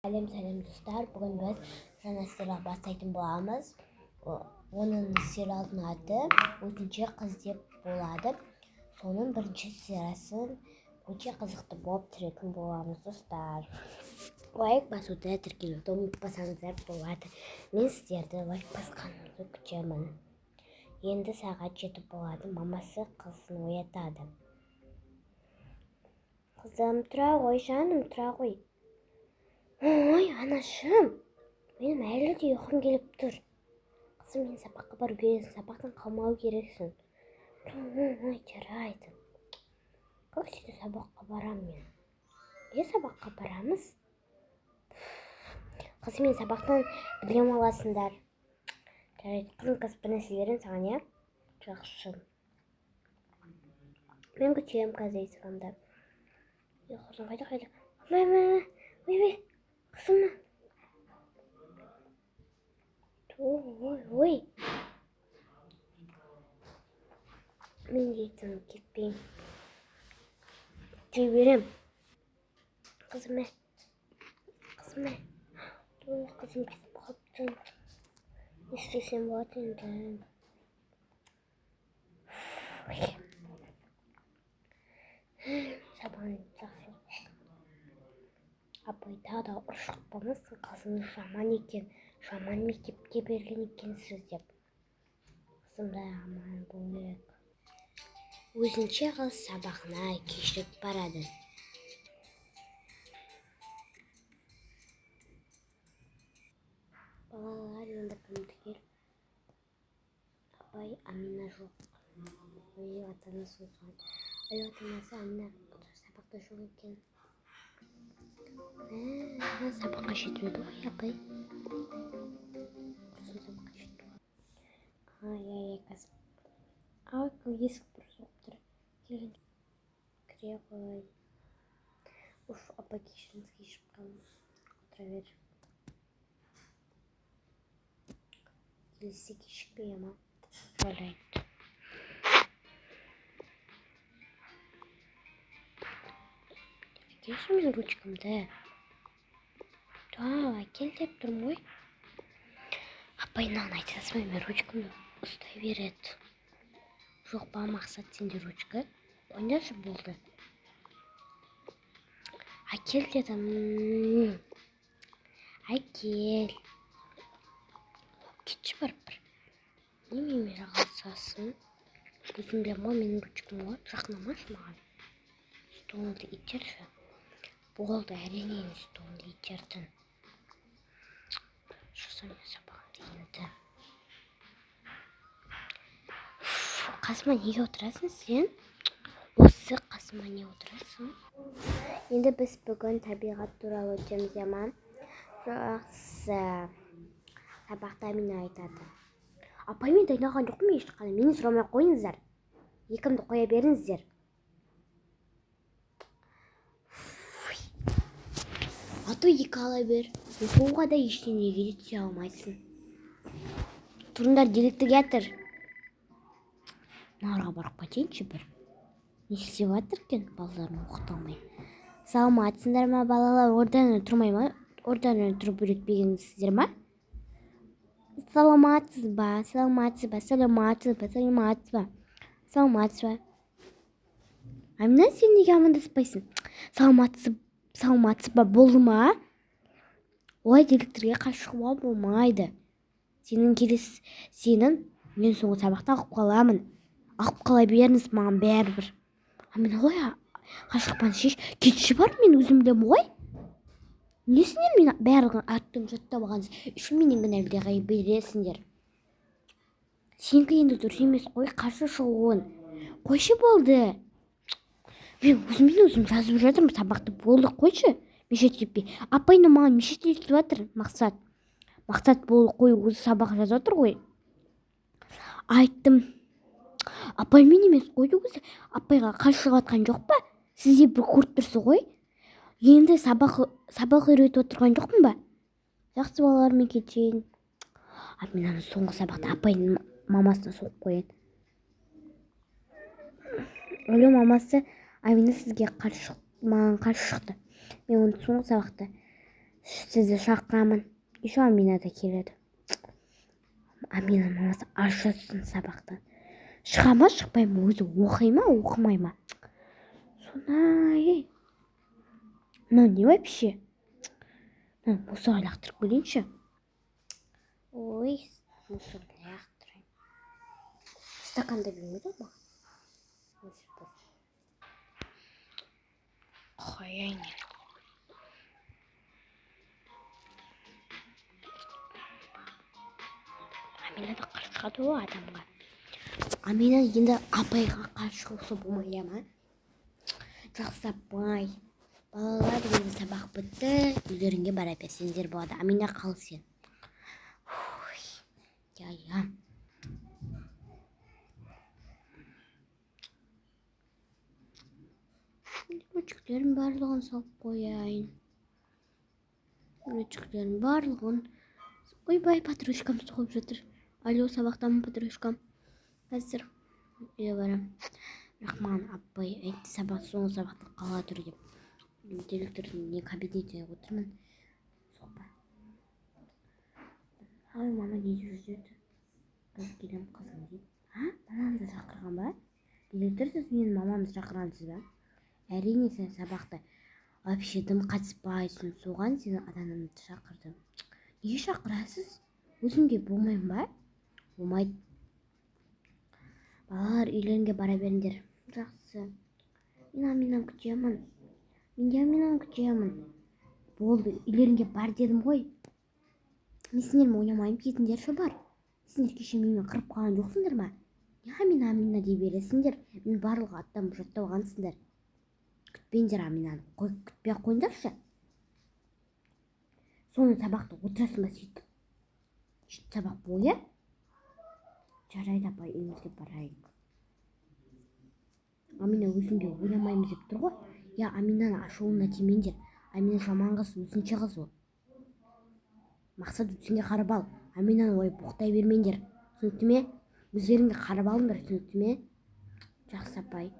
Сәлем достар, бүгін біз жаңа сериал бастайтын боламыз. Оның сериалдың аты «Өзінше қыз» деп болады. Соның бірінші сериясын өте қызықты болып түсіретін боламыз достар. Лайк басуды, тіркелуді ұмытпасаңыздар болады. Мен сіздерді лайк басқаныңызды күтемін. Енді сағат 7 болады. Мамасы қызын оятады. Қызым, тұра ғой, жаным, тұра ғой. Ой, анашым, менің әлі де ұйқым келіп тұр. Қызым, мен сабаққа бару керексің, сабақтан қалмау керексің. Ой, жарайды. Как сүйді сабаққа барам мен? Сабаққа барамыз? Қызым, мен сабақтан білем аласыңдар. Жарайды, қызым, бір нәрсе берем саған, я? Жақсы. Мен күтем қазір есігімді. Қызым, қайда? Ой. Қызым. Ой. Мен дейтін кетпейм. Жей берем. Қызым. Қызым кетіп қалыптың. Не істесем болады енді. Сабағын жақсы. Апай да ұршық болмасын, қызыңыз жаман екен. Жаман мектепке берген екенсіз деп. Қызым да аман болу керек. Өзінше қыз сабағына кешігіп барады. Балалар енді кім түгел? Апай, Амина жоқ. Ой, ата-анасы соған. Ой, ата-анасы Амина сабақта жоқ екен. Сабаққа жетіп еді ғой, апай. Құрсын сабаққа жетіп. Ай, қазір. Ай, есік бір соғып тұр. Келін. Кіре ғой. Апай, кешіріп қалым. Отыра бер. Келесі кешікпей ама. Жарайды. Келші мен ручкамды. Әкел деп тұрмын ғой. Апайынан айтасыз ба, мен ручкамды ұстай береді. Жоқ па, мақсат сенде ручка? Ойнашы болды. Әкел дедім. Әкел. Кетші барып бір. Неме жағалсасын? Өзім білем ғой, менің ручкам ғой. Жақынамашы маған. Столыңды итерші. Болды, әрине столыңды итердің. Шықса мен сабағымды енді. Қасыма неге отырасың сен? Осы қасыма не отырасың? Енді біз бүгін табиғат туралы өтеміз, ма? Жақсы. Сабақта мені айтады. Апай, мен дайындалған жоқпын ешқандай. Мені сұрамай қойыңыздар. Екімді қоя беріңіздер. Аты екі ала бер. Оқуға да ештеңеге жете алмайсың. Тұрыңдар, директор кетір. Нарға барып кетейінші бір. Не істеп жатыр екен, балаларын оқыта алмай. Саламатсыңдар ма, балалар? Ордадан тұрмай ма? Ордадан тұрып үйретпегенсіздер ма? Саламатсыз ба? Амина, сен неге амандаспайсың? Саламатсыз ба? Болды ма? Олай директорге қарсы шығуға болмайды. Сенің мен соңғы сабақта алып қаламын. Алып қала беріңіз, маған бәрібір. Амина, ой, қашықпан шеш. Кетші бар, мен өзім білем ғой. Несіне мен бәрін аттым жаттап алғансыз? Үшін менен кінәлі бересіңдер. Сенікі енді дұрыс емес қой, қарсы шығуын. Қойшы болды. Мен өзім жазып жатырмын, сабақты болды, қойшы. Мешет кетпей. Апайны маған мешет етіп жатыр, мақсат. Мақсат болды қой, өзі сабақ жазып жатыр ғой. Айттым. Апаймен емес қойды өзі. Апайға қарсы шығатқан жоқ па? Сізде бір көріп тұрсыз ғой. Енді сабақ үйретіп отырған жоқпын ба? Жақсы, балалармен кетейін. Аминаны соңғы сабақта апайының мамасына соғып қойын. Алло, мамасы, Амина сізге маған қарсы шықты. Мен оны соңғы сабақта Сізді шақырамын. Еще Амина да келеді. Амина мамасы аш жатсын сабақтан. Шыға ма, шықпай ма, өзі оқи ма, оқымай ма? Сонай. Мынау не вообще? Мусор лақтырып келейінші. Ой, мусор лақтырайын. Стаканда бермейді ма? Қояйын. Амина да қашқады ғой адамға. Амина енді апайға қашқысы болмай ма? Жақсы апай. Балалар енді сабақ бітті, үйлеріңге бара берсеңдер болады. Амина қал сен. Я. Өчіктерін барлығын салып қояйын. Өчіктерін барлығын. Ойбай, подружкам соғып жатыр. Алло, сабақтамын, подружкам. Қазір үйге барам. Бірақ маған апай айтты, соңғы сабақта қала тұр деп. Директордың не кабинетіне отырмын. Соқпа. Ай, мама не жүреді? Қыз келем қызым дейді. Мамамды шақырған ба? Директор, сіз менің мамамды шақырғансыз ба? Әрине, сен сабақты вообще дым қатыспайсың, соған сені ата-анамды шақырдым. Неге шақырасыз? Өзімге болмайым ба? Болмайды. Балалар үйлеріңге бара беріңдер. Жақсы. Мен Аминаны күтемін. Мен де Аминаны күтемін. Болды, үйлеріңге бар дедім ғой. Мен сендермен ойнамайым, кетіңдерші бар. Сендер кеше менімен қырып қалған жоқсыңдар ма? Не Амина дей бересіңдер? Мен барлығы аттан жаттап алғансыңдар. Күтпеңдер Аминаны. Күтпей ақ қойыңдаршы. Соны сабақты отырасың ба сөйтіп? Сабақ бойы? Жарайды апай, үйімізге барайық. Амина өзіңге ойламаймыз деп тұр ғой. Аминаны ашуына тимеңдер. Амина жаман қыз, өзінше қыз ол. Мақсат өзіңге қарап ал. Аминаны ойып боқтай бермеңдер. Түсінікті ме? Өздеріңді қарап алыңдар, түсінікті ме? Жақсы апай.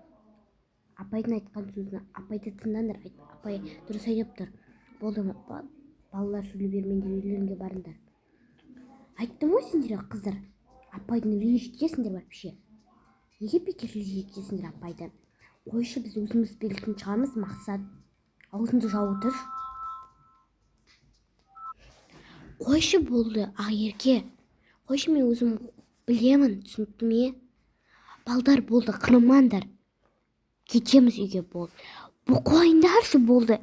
Апайдың айтқан сөзін апайды тыңдаңдар. Апай дұрыс айтып тұр. Болды ма? Балалар сөйлей бермеңдер, үйлеріңге барыңдар. Айттым ғой сендер қыздар. Апайдың ренжітесіңдер вообще. Неге бекер ренжітесіңдер апайды? Қойшы, біз өзіміз білетін шығармыз. Мақсат, аузыңды жауып тұр. Қойшы, болды Ақерке. Қойшы, мен өзім білемін, түсінікті ме? Балдар, болды, қырмаңдар. Кетеміз үйге, болды. Бұл қойындаршы, болды.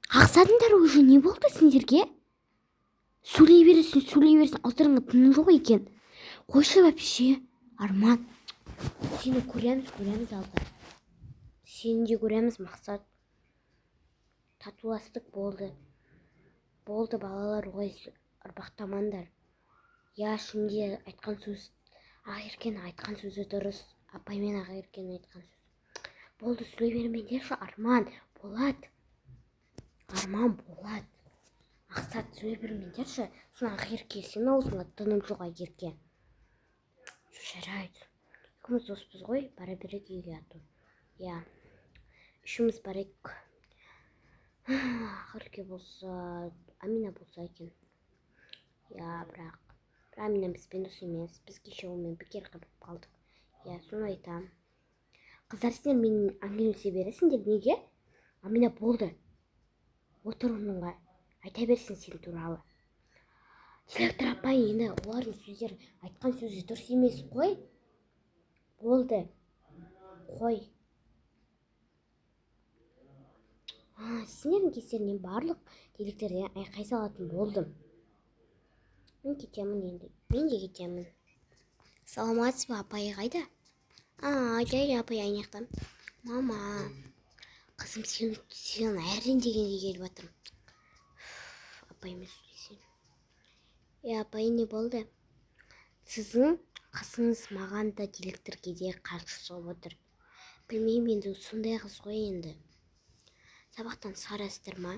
Ақсадыңдар уже, не болды сендерге? Сөйлей бересің, ауздарыңа тыным жоқ екен. Қойшы вообще, Арман. Сені көреміз алда. Сені де көреміз, Мақсат. Татуластық болды. Болды, балалар, ой, ұрпақтамаңдар. Шынде айтқан сөз, Ақеркенің айтқан сөзі дұрыс. Апай мен Ақеркенің айтқан сөз. Болды, сөйлей бермеңдерші, Арман, болады. Арман, болады. Мақсат, сөйлей бермеңдерші. Соны Ақерке, сен аузыңа тыным жоқ, Ақерке. Жарайды. Екеуміз доспыз ғой, бара берейік үйге ату. Үшіміз барайық. Ақерке болса, Амина болса екен. Бірақ Амина бізбен дос емес. Біз кеше онымен бекер қылып қалдық. Соны айтам. Қыздар, сендер менің әңгімелесе бересіңдер, неге? Амина, болды. Отыр орныңа. Айта берсін сен туралы. Директор апай, енді олардың сөздері айтқан сөзі дұрыс емес қой. Болды. Қой. Сендердің кестерінен барлық директорден айқай салатын болдым. Мен кетемін енді. Мен де кетемін. Саламатсыз ба, апай қайда? Жай апай айнақтан. Мама, қызым, сен әрін дегенде келіп жатырмын. Апаймен сөйлесем. Апай, не болды? Сіздің қызыңыз маған да директорге де қарсы соғып отыр. Білмеймін, енді сондай қыз ғой енді. Сабақтан сарастыр ма?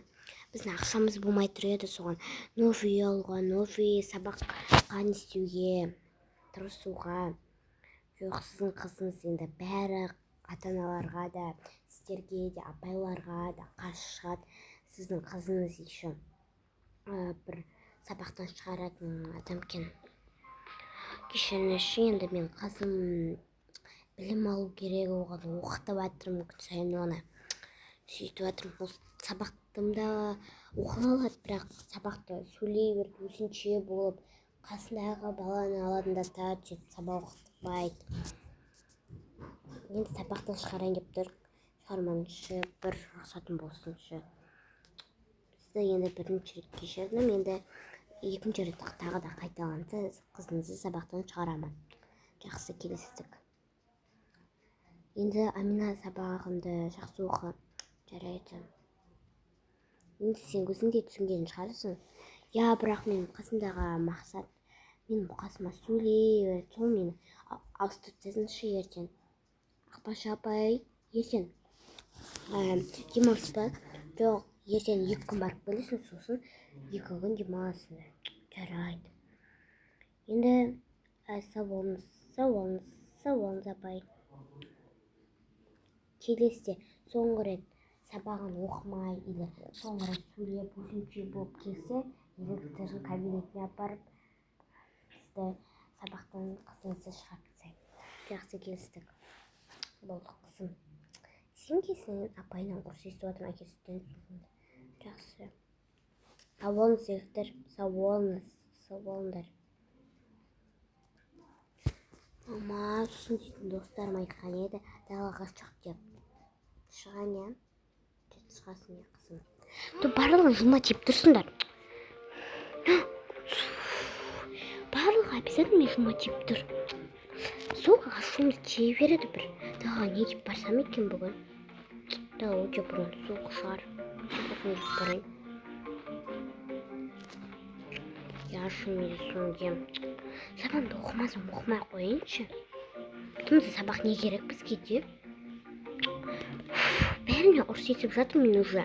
Біздің ақшамыз болмай тұр еді, соған новый алуға, новый сабаққа не істеуге, тырысуға. Жоқ, сіздің қызыңыз енді бәрі ата-аналарға да, сіздерге де, апайларға да қарсы шығады. сіздің қызыңыз еще бір сабақтан шығаратын адам екен. Кешіріңізші, енді мен қызым білім алу керек, оған оқытып жатырмын, күн сайын оны сөйтіп жатырмын. Ол сабақтымда оқи алады, бірақ сабақта сөйлей берді, өзінше болып, қасындағы баланы алаңдатады, сөйтіп сабақ оқытпайды. Енді сабақтан шығарайын деп тұр, шығармаңызшы, бір рұқсатым болсыншы. Сізді енді бірінші рет кешірдім, енді екінші рет тағы да қайталанса қызыңызды сабақтан шығарамын. Жақсы, келісіздік. Енді Амина, сабағымды жақсы оқы. Жарайды. Енді сен өзің де түсінген шығарсың. Я, бірақ мен қасымдағы мақсат, мен қасыма сөйлей, сол мені ауыстырып тастасыншы ертең. Ақбаша апай, ертең демалыс па? Жоқ, ертең 2 күн барып келесің, сосын 2 күн демаласың. Жарайды. Енді сау болыңыз апай. Келесте соңғы рет сабағын оқымай, или соңғы рет сөйлеп, өзінше болып келсе, директордың кабинетіне апарып, сізді сабақтан қызыңызды шығарып тастаймын. Жақсы, келістік. Болды, қызым. Сен келсең апайынан ұрыс естіп отырмын, әкесіден. Жақсы. Сау болыңыз, директор. Сау болыңдар. Мама, сосын дейтін достарым айтқан еді, далаға шық деп. Шыған, я? Шығасын, я, қызым. Ты барлығын жұлма тиіп тұрсыңдар. Барлығы обязательно жұлма тиіп тұр. Сол ашуымды тие береді бір. Далаға не деп барсам екен бүгін? Дала өте бұрын суық шығар. Сосын деп барайын. Я шумелі соңдем. Сабағымды оқымасам оқымай қойыншы. Бұтымызда сабақ не керек бізге де? Бәріне ұрыс етіп жатыр мен уже.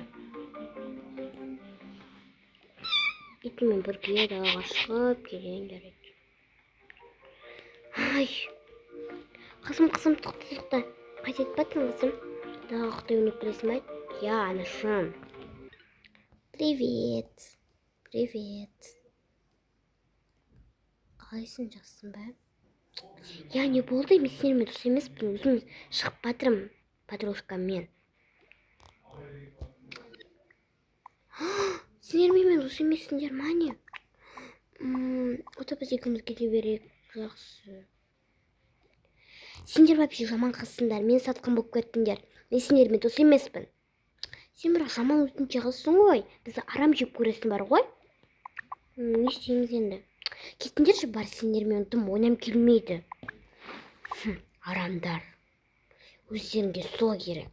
Итіммен бірге далаға шығып келейін жарайды. Ай, қызым, тоқта. Қайтет баттың қызым? Далаға құқтай өніп келесің бәйт? Я, анашым. Привет. Қалайсың, жақсың ба? Я, не болды? Мен сендермен дос емеспін, өзім шығып батырым подружкаммен. Сендермен дос емессіңдер ма не? Ота біз екеуміз кете берейік. Жақсы. Сендер вообще жаман қызсыңдар, мен сатқын болып кеттіңдер. Мен сендермен дос емеспін. Сен бірақ жаман өтінше қызсың ғой, бізді арам жеп көресің бар ғой. Не істейміз енді? Кетіңдерші, бар, сендермен тым ойнам келмейді. Арамдар. Өздеріңге сол керек.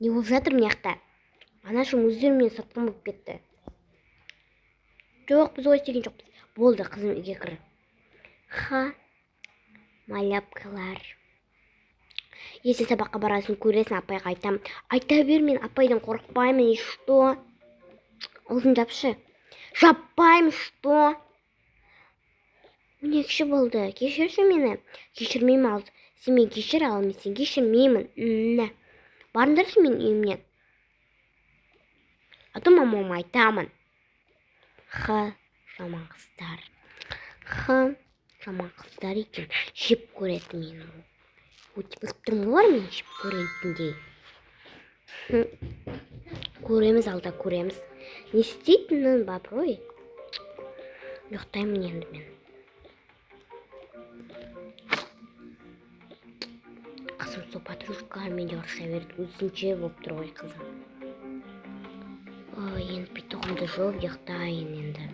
Не болып жатыр мияқта? Анашым өздерімен сатқын болып кетті. Жоқ, біз ой істеген жоқпыз. Болды, қызым, үйге кір. Малапкалар. Если сабаққа барасын көресің, апайға айтам. Айта бер, мен апайдан қорықпаймын, и что? Аузын жапшы. Жаппаймын, что? Өнекші болды. Кешірші мені. Кешірмеймін ал. Сен мен кешір ал, мен сен кешірмеймін. Барыңдаршы мен үйімнен. А то мамама айтамын. Жаман қыздар екен. Жеп көреді мені. Біліп тұрмын олар мен жеп көретіндей. Көреміз, алда көреміз. Не істейтінін баброй? Ұйықтаймын енді мен. Қызым сол подружкалармен де ұрыса берді. Өзінше болып тұр ғой қызым. Ой, енді петухымды жауып ұйықтайын енді.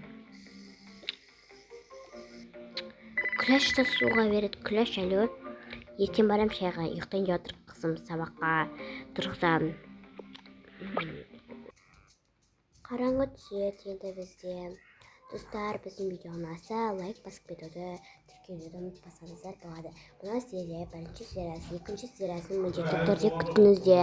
Күләш та суға береді. Күләш, әлі. Ертең барам шайға, ұйықтайын деп отыр қызым, сабаққа тұрғызам. Қараңғы түседі енді бізде. Достар, біздің видео ұнаса, лайк басып кетуді, тіркелуді ұмытпасаңыздар болады. Бұны сіздерде бірінші сериясын, екінші сериясын міндетті түрде күтіңіздер.